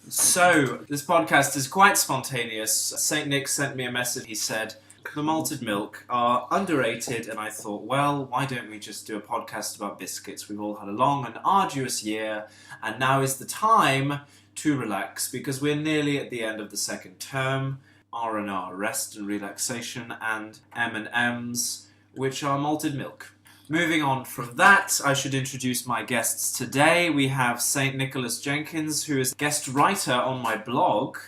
So, this podcast is quite spontaneous. St. Nick sent me a message. He said, the malted milk are underrated, and I thought, well, why don't we just do a podcast about biscuits? We've all had a long and arduous year, and now is the time to relax, because we're nearly at the end of the second term. R&R, rest and relaxation, and M&Ms, which are malted milk. Moving on from that, I should introduce my guests today. We have St. Nicholas Jenkins, who is guest writer on my blog.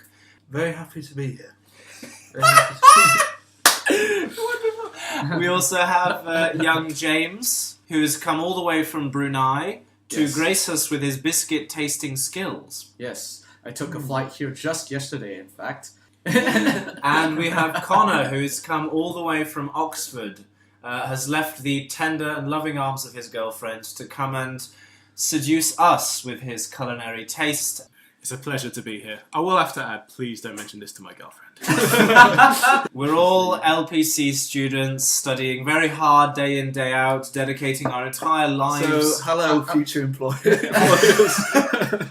Very happy to be here. Very happy to be here. Wonderful. We also have young James, who has come all the way from Brunei to grace us with his biscuit tasting skills. Yes, I took a flight here just yesterday, in fact. And we have Connor, who's come all the way from Oxford, has left the tender and loving arms of his girlfriend to come and seduce us with his culinary taste. It's a pleasure to be here. I will have to add, please don't mention this to my girlfriend. We're all LPC students, studying very hard day in, day out, dedicating our entire lives. So, hello, future employers.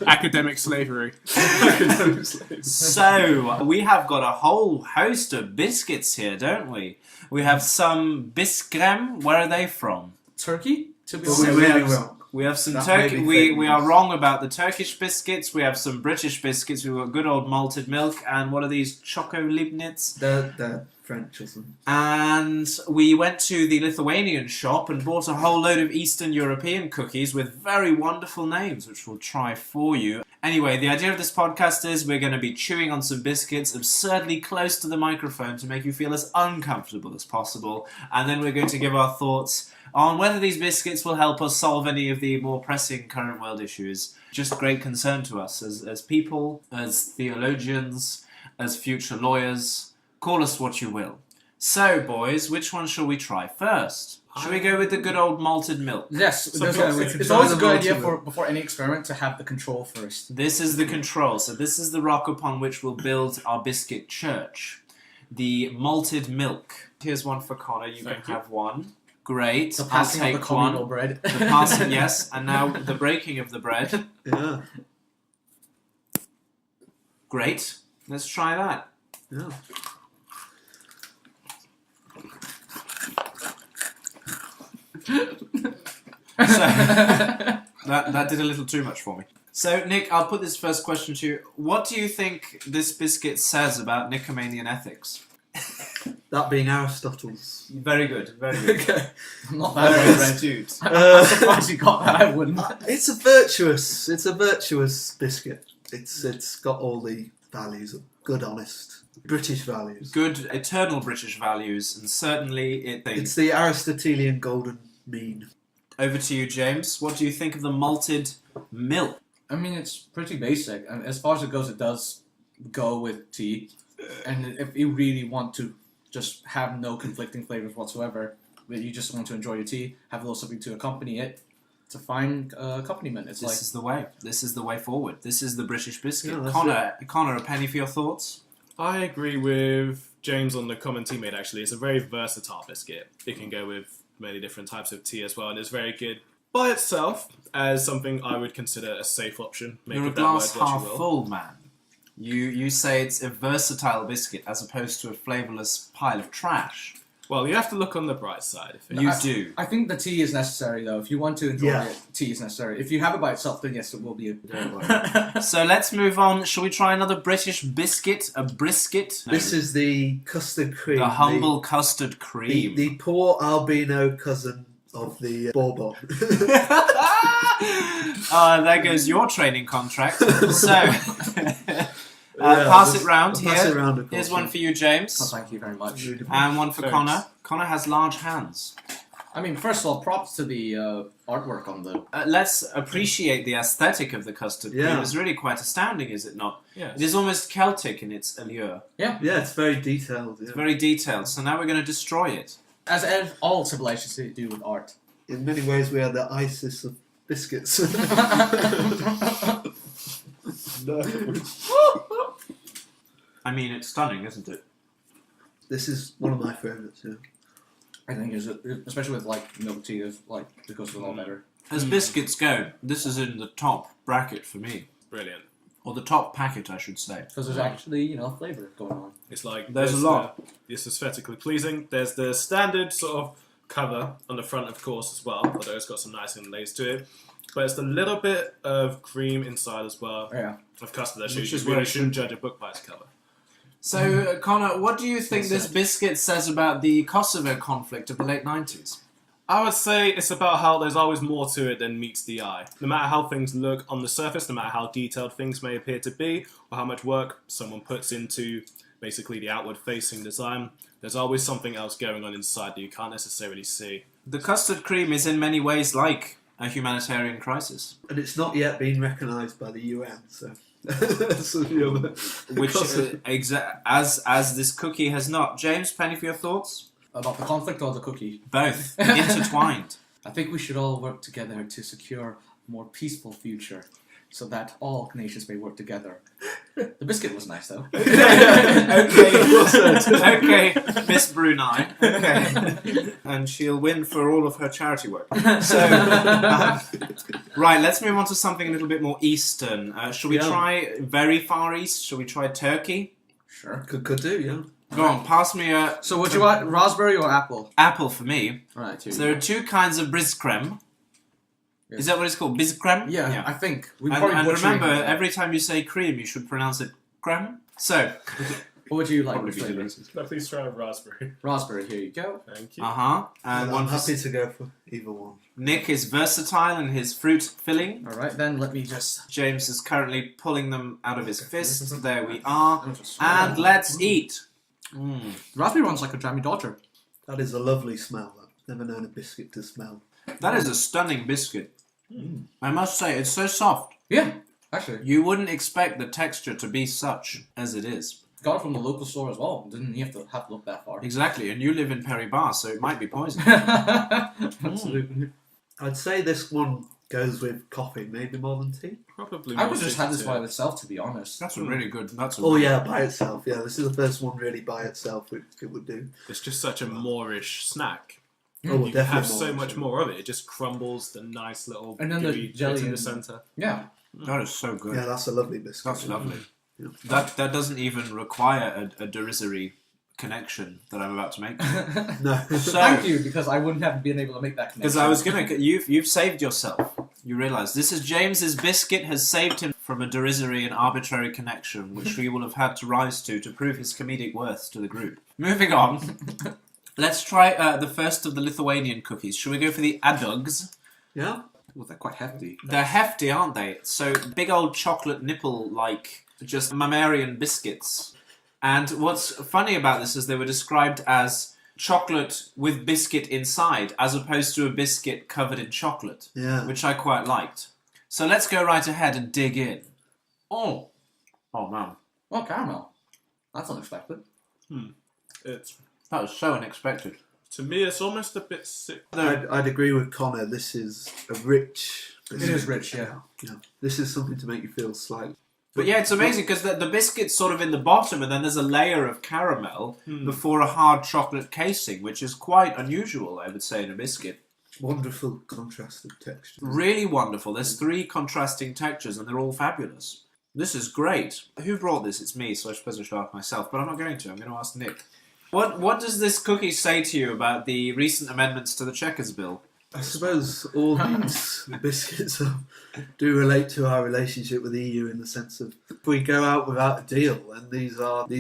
Academic slavery. So, we have got a whole host of biscuits here, don't we? We have some biscrem. Where are they from? Turkey? To be Well, honest. we're really wrong. We have some That Turkey. may be We fake are news. wrong about the Turkish biscuits. We have some British biscuits. We've got good old malted milk. And what are these? Choco Libnitz. They're French or something. And we went to the Lithuanian shop and bought a whole load of Eastern European cookies with very wonderful names, which we'll try for you. Anyway, the idea of this podcast is we're going to be chewing on some biscuits absurdly close to the microphone to make you feel as uncomfortable as possible. And then we're going to give our thoughts on whether these biscuits will help us solve any of the more pressing current world issues. Just great concern to us as people, as theologians, as future lawyers. Call us what you will. So, boys, which one shall we try first? Shall we go with the good old malted milk? Yes, it's it's always a good multi- idea before any experiment to have the control first. This is the control. So this is the rock upon which we'll build our biscuit church. The malted milk. Here's one for Connor. You Thank can you. have one. Great. The I'll passing of take the communal one. bread. The passing, yes. And now the breaking of the bread. Yeah. Great. Let's try that. Yeah. So, that did a little too much for me. So, Nick, I'll put this first question to you. What do you think this biscuit says about Nicomachean ethics? That being Aristotle's. Very good, very good. Okay. I'm not Very that read. astute. I'm surprised you got that. I wouldn't. It's a virtuous biscuit. It's got all the values of good, honest British values. Good, eternal British values, and certainly It's the Aristotelian golden mean. Over to you, James. What do you think of the malted milk? I mean, it's pretty basic, and as far as it goes, it does go with tea. And if you really want to just have no conflicting flavors whatsoever, but you just want to enjoy your tea, have a little something to accompany it, it's a fine accompaniment. It's This is the way. This is the way forward. This is the British biscuit. Yeah, that's Connor, a penny for your thoughts? I agree with James on the comment he made, actually. It's a very versatile biscuit. It can go with many different types of tea as well, and it's very good by itself as something I would consider a safe option. Make You're a of that word glass what half you will. full, man. You say it's a versatile biscuit as opposed to a flavourless pile of trash. Well, you have to look on the bright side. You do. I think the tea is necessary, though. If you want to enjoy Yeah. it, tea is necessary. If you have it by itself, then yes, it will be a So let's move on. Shall we try another British biscuit? A brisket? No. This is the custard cream. the humble custard cream. The poor albino cousin of the Bourbon. There goes your training contract. So, pass it round I'll here. pass it round, of course. Here's one for you, James. Oh, thank you very much. And one for Thanks. Connor. Connor has large hands. I mean, first of all, props to the artwork on the... Let's appreciate the aesthetic of the custard cream. Yeah. It's really quite astounding, is it not? Yes. It is almost Celtic in its allure. Yeah, it's very detailed. Yeah. It's very detailed. So now we're going to destroy it. As all civilizations do with art. In many ways, we are the ISIS of biscuits. No. I mean, it's stunning, isn't it? This is one of my favourites, yeah. I think, especially with like milk tea, it goes a lot better. As biscuits go, this is in the top bracket for me. Brilliant. Or the top packet, I should say. Because there's actually, flavor going on. It's like There's a lot. It's aesthetically pleasing. There's the standard sort of cover on the front, of course, as well. Although it's got some nice inlays to it. But it's a little bit of cream inside as well. Yeah. Of custard. That Which you is really where it shouldn't judge a book by its cover. So, Connor, what do you think this biscuit says about the Kosovo conflict of the late 90s? I would say it's about how there's always more to it than meets the eye. No matter how things look on the surface, no matter how detailed things may appear to be, or how much work someone puts into basically the outward-facing design, there's always something else going on inside that you can't necessarily see. The custard cream is in many ways like a humanitarian crisis. And it's not yet been recognised by the UN, so... Which, as this cookie has not. James, penny for your thoughts? About the conflict or the cookie? Both. Intertwined. I think we should all work together to secure a more peaceful future so that all nations may work together. The biscuit was nice, though. Okay, Miss Brunei. Okay. And she'll win for all of her charity work. So, right, let's move on to something a little bit more Eastern. Shall we try very far East? Shall we try Turkey? Sure. Could do, yeah. Go on, pass me a... So would you want raspberry or apple? Apple for me. Right. So there are two kinds of briskrem. Yes. Is that what it's called? Biskrem? Yeah, I think. We And probably butchering remember, it. every time you say cream, you should pronounce it creme. So, What would you like probably to be flavor? delicious. Can I please try a raspberry? Raspberry, here you go. Thank you. And I'm one happy to go for either one. Nick is versatile in his fruit filling. Alright, then let me just... James is currently pulling them out of his fist. There we are. I'll just And let's eat. The raspberry one's like a jammy dodger. That is a lovely smell. I've never known a biscuit to smell. That is a stunning biscuit. I must say, it's so soft. Yeah, actually. You wouldn't expect the texture to be such as it is. Got it from the local store as well. Didn't you have to look that far. Exactly, and you live in Paris-Bas, so it might be poison. Absolutely. I'd say this one goes with coffee, maybe more than tea. Probably. I more would just have this suited by to- itself, to be honest. That's a really good... Oh yeah, by itself. Yeah, this is the first one really by itself, which it would do. It's just such a Moorish snack. Oh, You definitely have so more, much actually. more of it. It just crumbles the nice little And then the gooey jelly bits in the and- centre. Yeah. That is so good. Yeah, that's a lovely biscuit. That's lovely. Yeah. That doesn't even require a derisory connection that I'm about to make. No. So, Thank you, because I wouldn't have been able to make that connection. because I was gonna, you've saved yourself. You realise this is James's biscuit has saved him from a derisory and arbitrary connection, which he will have had to rise to prove his comedic worth to the group. Moving on, let's try the first of the Lithuanian cookies. Shall we go for the adogs? Yeah? Well, they're quite hefty. They're hefty, aren't they? So big old chocolate nipple-like, just mammalian biscuits. And what's funny about this is they were described as chocolate with biscuit inside, as opposed to a biscuit covered in chocolate, Yeah. which I quite liked. So let's go right ahead and dig in. Oh man, Oh, caramel. That's unexpected. It's that was so unexpected. to me, it's almost a bit sick. I'd agree with Connor. This is a rich biscuit. It is rich, yeah. Yeah. This is something to make you feel slightly... But yeah, it's amazing because the biscuit's sort of in the bottom, and then there's a layer of caramel before a hard chocolate casing, which is quite unusual, I would say, in a biscuit. Wonderful contrasted texture. Really wonderful. There's 3 contrasting textures, and they're all fabulous. This is great. Who brought this? It's me, so I suppose I should ask myself, but I'm not going to. I'm going to ask Nick. What does this cookie say to you about the recent amendments to the Chequers Bill? I suppose all these biscuits do relate to our relationship with the EU in the sense of if we go out without a deal, then these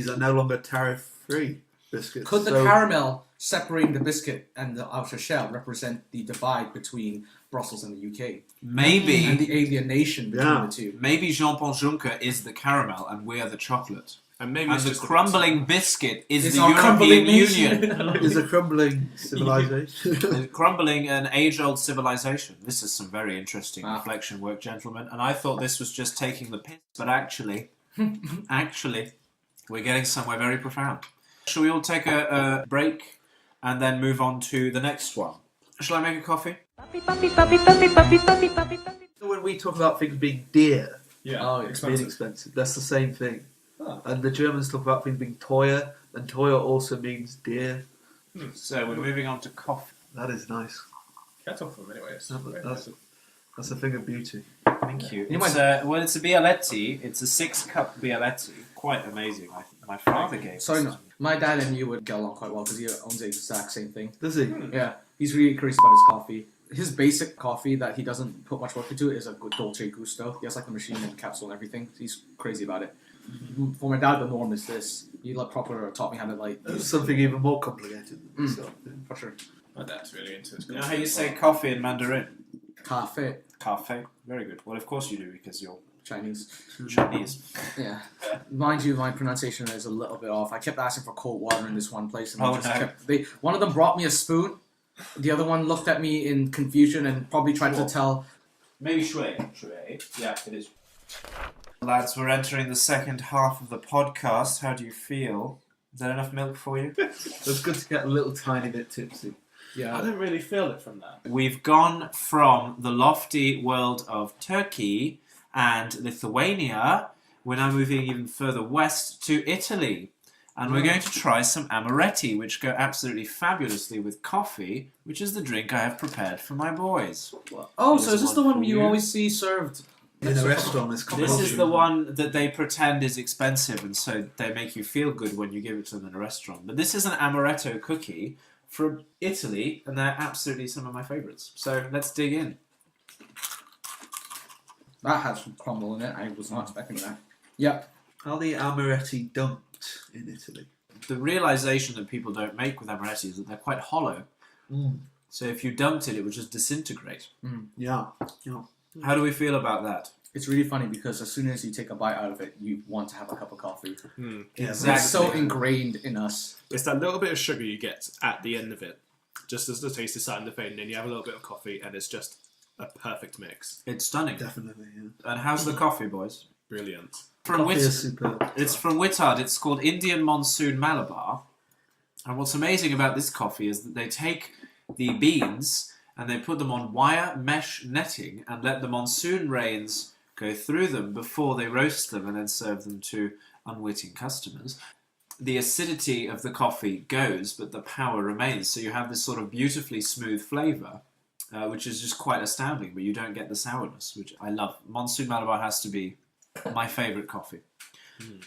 are no longer tariff-free biscuits. Could the So- caramel separating the biscuit and the outer shell represent the divide between Brussels and the UK? And Maybe the alienation between Yeah. the two? maybe Jean-Paul Juncker is the caramel, and we're the chocolate. And maybe And it's the just a bit crumbling biscuit is It's the our crumbling European nation. Union. is a crumbling civilization. Crumbling an age-old civilization. This is some very interesting Ah. reflection work, gentlemen. And I thought this was just taking the piss, but actually, we're getting somewhere very profound. Shall we all take a break and then move on to the next one? Shall I make a coffee? When we talk about things being dear, Yeah, Oh, yeah. being expensive. expensive, that's the same thing. Oh. And the Germans talk about things being teuer, and teuer also means dear. So we're moving on to coffee. That is nice. Kartoffeln, anyways. That's a thing of beauty. Thank you. You It's it's a Bialetti. It's a 6-cup Bialetti. Quite amazing. My father gave Sorry, us. no. My dad and you would get along quite well because he owns the exact same thing. Does he? Yeah, he's really crazy about his coffee. His basic coffee that he doesn't put much work into is a good Dolce Gusto. He has like the machine and the capsule and everything. He's crazy about it. For my dad, the norm is this. He proper taught me how to like. That's something even more complicated than this. For sure. My dad's really into his You know how you say coffee in Mandarin? Cafe. Cafe. Very good. Well, of course you do because you're Chinese. Chinese. Yeah. Mind you, my pronunciation is a little bit off. I kept asking for cold water in this one place, and one of them brought me a spoon. The other one looked at me in confusion and probably tried to tell. Maybe shui. Yeah, it is. Lads, we're entering the second half of the podcast. How do you feel? Is that enough milk for you? It's good to get a little tiny bit tipsy. I Yeah. don't really feel it from that. We've gone from the lofty world of Turkey and Lithuania. We're now moving even further west to Italy. And we're going to try some amaretti, which go absolutely fabulously with coffee, which is the drink I have prepared for my boys. Oh, so is this the one for you you. always see served? In a restaurant, it's This is the one that they pretend is expensive, and so they make you feel good when you give it to them in a restaurant. But this is an amaretto cookie from Italy, and they're absolutely some of my favourites. So let's dig in. That has some crumble in it. I was not expecting that. Yep. Are the amaretti dumped in Italy? The realisation that people don't make with amaretti is that they're quite hollow. So if you dumped it, it would just disintegrate. Yeah. How do we feel about that? It's really funny because as soon as you take a bite out of it, you want to have a cup of coffee. Yeah, Exactly. It's so ingrained in us. It's that little bit of sugar you get at the end of it, just as the taste is starting to fade, and then you have a little bit of coffee, and it's just a perfect mix. It's stunning. Definitely, yeah. And how's the coffee, boys? Brilliant. From Coffee is Whit- superb. It's from Whittard. It's called Indian Monsoon Malabar. And what's amazing about this coffee is that they take the beans and they put them on wire mesh netting and let the monsoon rains go through them before they roast them and then serve them to unwitting customers. The acidity of the coffee goes, but the power remains. So you have this sort of beautifully smooth flavour, which is just quite astounding, but you don't get the sourness, which I love. Monsoon Malabar has to be my favourite coffee.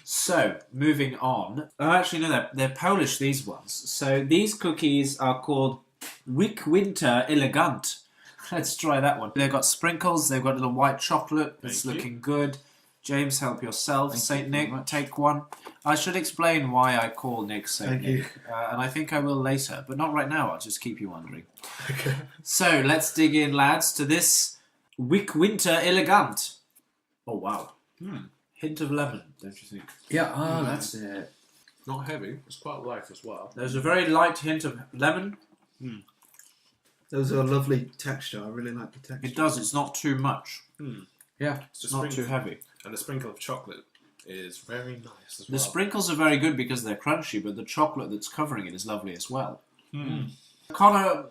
So, moving on. Oh, actually, no, they're Polish, these ones. So, these cookies are called Wick Winter Elegant. Let's try that one. They've got sprinkles, they've got a little white chocolate. It's Thank you. looking good. James, help yourself. Thank Saint you very Nick, much. take one. I should explain why I call Nick Saint Thank Nick. you. And I think I will later, but not right now. I'll just keep you wondering. Okay. So, let's dig in, lads, to this Wick Winter Elegant. Oh, wow. Hint of lemon, don't you think? Yeah, that's it. Not heavy. It's quite light as well. There's a very light hint of lemon. Those are a lovely texture. I really like the texture. It does. It's not too much. Yeah. It's It's not too heavy. And the sprinkle of chocolate is very nice as The well. sprinkles are very good because they're crunchy, but the chocolate that's covering it is lovely as well. Connor,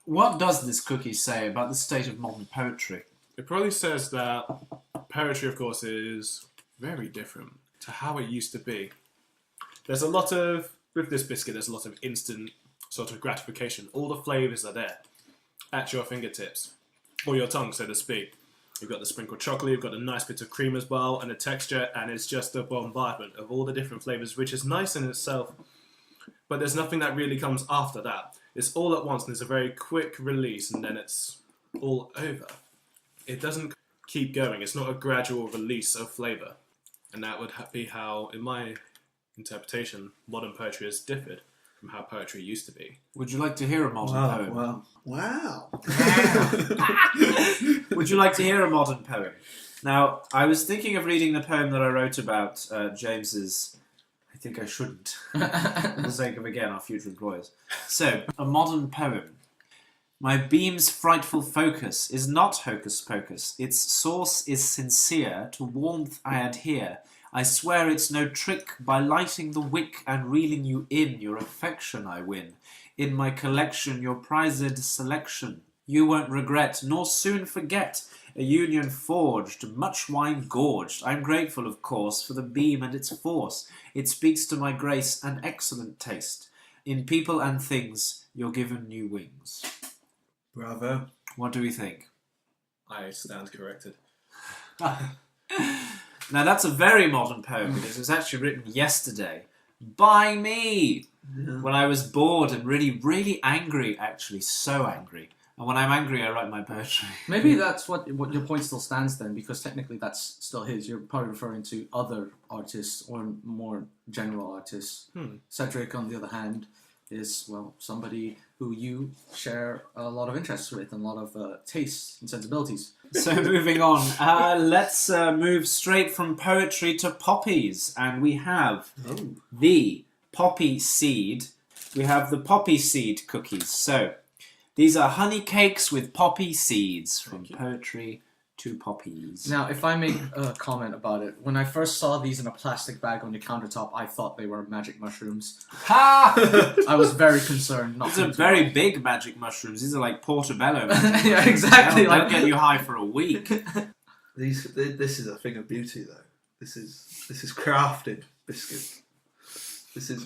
what does this cookie say about the state of modern poetry? It probably says that poetry, of course, is very different to how it used to be. There's a lot of, with this biscuit, there's a lot of instant sort of gratification. All the flavours are there at your fingertips, or your tongue, so to speak. You've got the sprinkled chocolate, you've got a nice bit of cream as well, and the texture, and it's just a bombardment of all the different flavours, which is nice in itself, but there's nothing that really comes after that. It's all at once, and there's a very quick release, and then it's all over. It doesn't keep going. It's not a gradual release of flavour. And that would be how, in my interpretation, modern poetry has differed from how poetry used to be. Would you like to hear a modern poem? Wow. Would you like to hear a modern poem? Now, I was thinking of reading the poem that I wrote about James's... I think I shouldn't, for the sake of, again, our future employers. So, a modern poem. My beam's frightful focus is not hocus pocus. Its source is sincere, to warmth I adhere. I swear it's no trick, by lighting the wick and reeling you in, your affection I win. In my collection, your prized selection. You won't regret, nor soon forget, a union forged, much wine gorged. I'm grateful, of course, for the beam and its force. It speaks to my grace and excellent taste. In people and things, you're given new wings. Bravo. What do we think? I stand corrected. Now that's a very modern poem because it was actually written yesterday by me when I was bored and really, really angry. Actually, so angry. And when I'm angry, I write my poetry. Maybe that's what your point still stands then, because technically that's still his. You're probably referring to other artists or more general artists. Cedric, on the other hand, is, well, somebody who you share a lot of interests with and a lot of tastes and sensibilities. So moving on, let's move straight from poetry to poppies. And we have the poppy seed. We have the poppy seed cookies. So these are honey cakes with poppy seeds, from poetry to poppies. Now, if I make a comment about it, when I first saw these in a plastic bag on the countertop, I thought they were magic mushrooms. Ha! I was very concerned. Not These are very big magic mushrooms. These are like portobello. Yeah, exactly. They'll get you high for a week. This is a thing of beauty, though. This is crafted biscuit.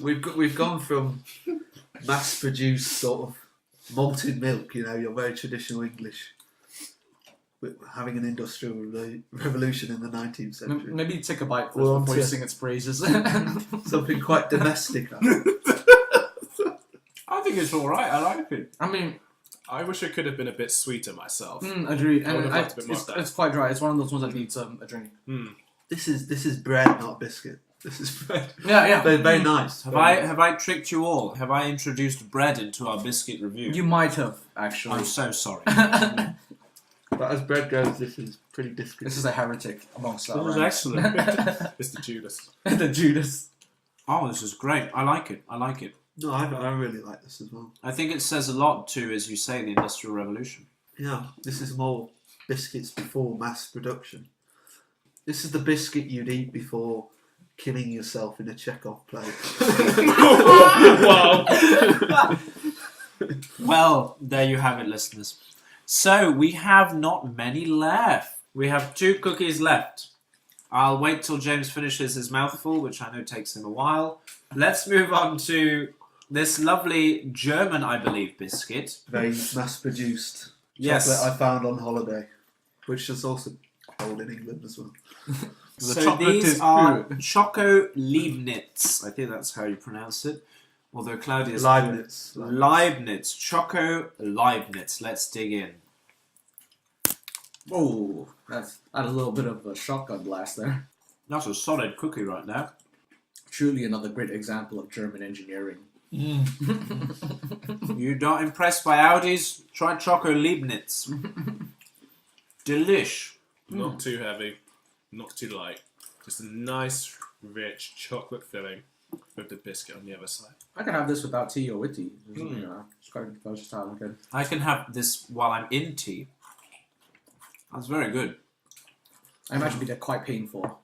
We've gone from mass-produced sort of malted milk, your very traditional English, with having an industrial revolution in the 19th century. Maybe take a bite first Well, before you to- sing its praises. Something quite domestic. I think it's all right. I like it. I mean, I wish it could have been a bit sweeter myself. agreed. I would And have liked a bit more of that. it's quite dry. It's one of those ones that needs a drink. This is bread, not biscuit. This is bread. Yeah. Very, very nice. Have I tricked you all? Have I introduced bread into our biscuit review? You might have, actually. I'm so sorry. But as bread goes, this is pretty biscuit. This is a heretic amongst That our was ranks. excellent. It's the Judas. The Judas. Oh, this is great. I like it. No, I really like this as well. I think it says a lot to, as you say, the Industrial Revolution. Yeah, this is more biscuits before mass production. This is the biscuit you'd eat before killing yourself in a Chekhov play. Wow. Well, there you have it, listeners. So, we have not many left. We have 2 cookies left. I'll wait till James finishes his mouthful, which I know takes him a while. Let's move on to this lovely German, I believe, biscuit. Very mass-produced Yes. chocolate I found on holiday, which is also cold in England as well. So chocolate these is are pure. Choco Leibniz. I think that's how you pronounce it. Although Claudia's... Leibniz. Choco Leibniz. Let's dig in. Oh, that's a little bit of a shotgun blast there. That's a solid cookie right now. Truly another great example of German engineering. You're not impressed by Audis? Try Choco Leibniz. Delish. Not too heavy, not too light. Just a nice, rich chocolate filling with the biscuit on the other side. I can have this without tea or with tea. It's quite versatile and good. I can have this while I'm in tea. That's very good. I imagine it'd be quite painful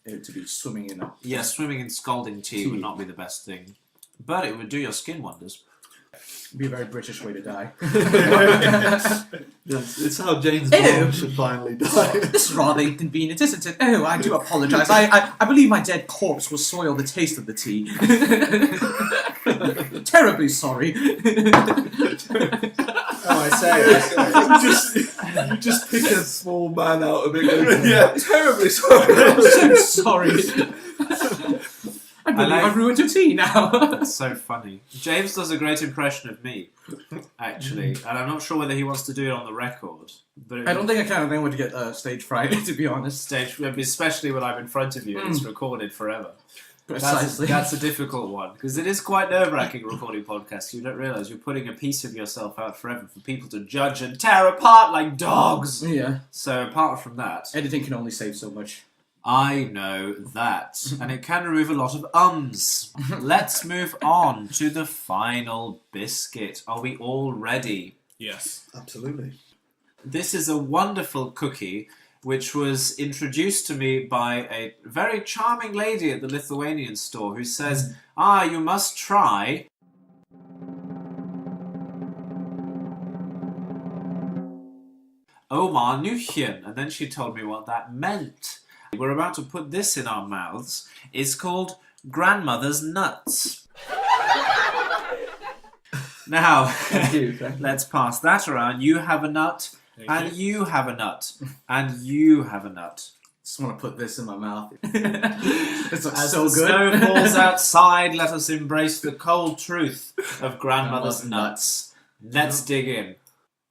to be swimming in it. Yeah, swimming in scalding tea would not be the best thing. But it would do your skin wonders. It'd be a very British way to die. Yes, it's how James Ew. Bond should finally die. This is rather inconvenient, isn't it? Oh, I do apologise. I believe my dead corpse will soil the taste of the tea. Terribly sorry. Oh, I say. You just pick a small man out of it. Yeah, terribly sorry. I'm so sorry. I believe I've ruined your tea now. That's so funny. James does a great impression of me, actually. And I'm not sure whether he wants to do it on the record. But I don't think I can. I think I would get stage fright, to be honest. stage, especially when I'm in front of you and it's recorded forever. Precisely. That's a difficult one, because it is quite nerve-wracking recording podcasts. You don't realise you're putting a piece of yourself out forever for people to judge and tear apart like dogs. Yeah. So apart from that, Editing can only save so much. I know that, and it can remove a lot of ums. Let's move on to the final biscuit. Are we all ready? Yes. Absolutely. This is a wonderful cookie which was introduced to me by a very charming lady at the Lithuanian store who says, you must try Omar Nüchen. And then she told me what that meant. We're about to put this in our mouths. It's called Grandmother's Nuts. Now, Thank you. let's pass that around. You have a nut, Thank And you. you have a nut. And you have a nut. Just want to put this in my mouth. This looks As so the good. snow falls outside, let us embrace the cold truth of grandmother's nuts. Let's dig in.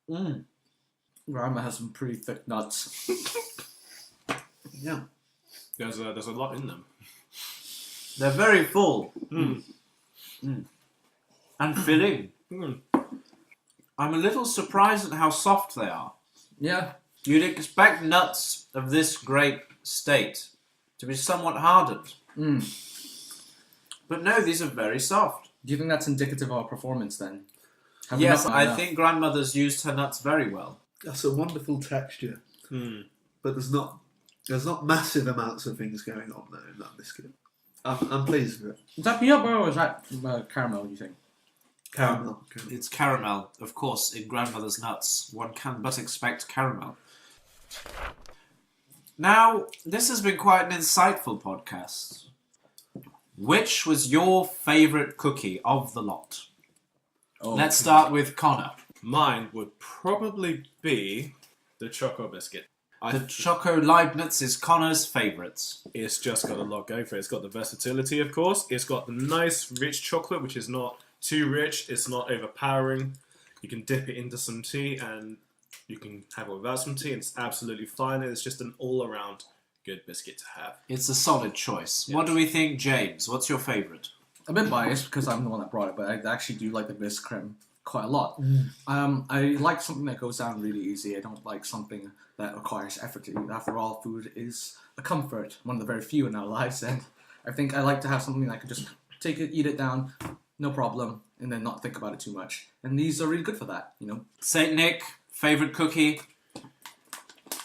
Mm. Grandma has some pretty thick nuts. Yeah. There's a lot in them. They're very full. Mm. And filling. Mm. I'm a little surprised at how soft they are. Yeah. You'd expect nuts of this great state to be somewhat hardened. Mm. But no, these are very soft. Do you think that's indicative of our performance then? Have we Yes, not I enough? think grandmother's used her nuts very well. That's a wonderful texture, Mm. but there's not massive amounts of things going on there in that biscuit. I'm pleased with it. Is that peanut butter or is that caramel, do you think? Caramel. It's caramel, of course, in grandmother's nuts. One can but expect caramel. Now, this has been quite an insightful podcast. Which was your favourite cookie of the lot? Oh, Let's start with Connor. Mine would probably be the choco biscuit. The Choco Leibniz is Connor's favourite. It's just got a lot going for it. It's got the versatility, of course. It's got the nice, rich chocolate, which is not too rich. It's not overpowering. You can dip it into some tea, and you can have it without some tea, and it's absolutely fine. It's just an all-around good biscuit to have. It's a solid choice. Yes. What do we think, James? What's your favourite? a bit biased because I'm the one that brought it, but I actually do like the bisque creme quite a lot. I like something that goes down really easy. I don't like something that requires effort to eat. After all, food is a comfort, one of the very few in our lives, and I think I like to have something that I can just take it, eat it down, no problem, and then not think about it too much. And these are really good for that, you know. Saint Nick, favourite cookie?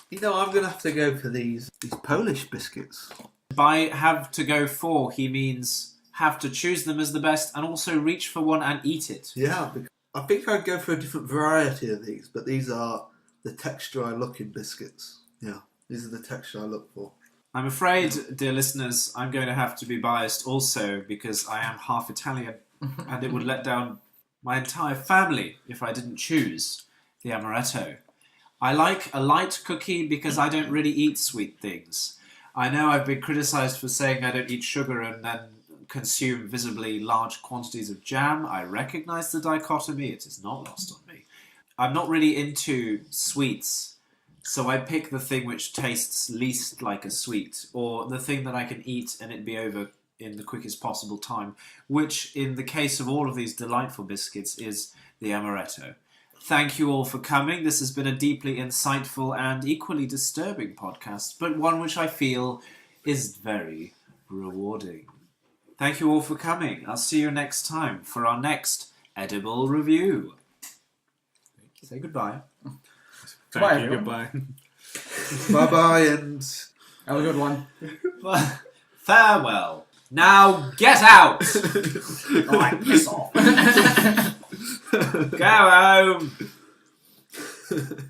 You know, I'm going to have to go for these Polish biscuits. By have to go for, he means have to choose them as the best and also reach for one and eat it. Yeah, I think I'd go for a different variety of these, but these are the texture I look in biscuits. Yeah, these are the texture I look for. I'm afraid, dear listeners, I'm going to have to be biased also because I am half Italian and it would let down my entire family if I didn't choose the amaretto. I like a light cookie because I don't really eat sweet things. I know I've been criticised for saying I don't eat sugar and then consume visibly large quantities of jam. I recognise the dichotomy. It is not lost on me. I'm not really into sweets, so I pick the thing which tastes least like a sweet, or the thing that I can eat and it be over in the quickest possible time, which in the case of all of these delightful biscuits is the amaretto. Thank you all for coming. This has been a deeply insightful and equally disturbing podcast, but one which I feel is very rewarding. Thank you all for coming. I'll see you next time for our next edible review. Say goodbye. Thank Bye, you. everyone. Goodbye. Bye-bye, and... That was a good one. Farewell. Now get out! Alright, piss off. Go home!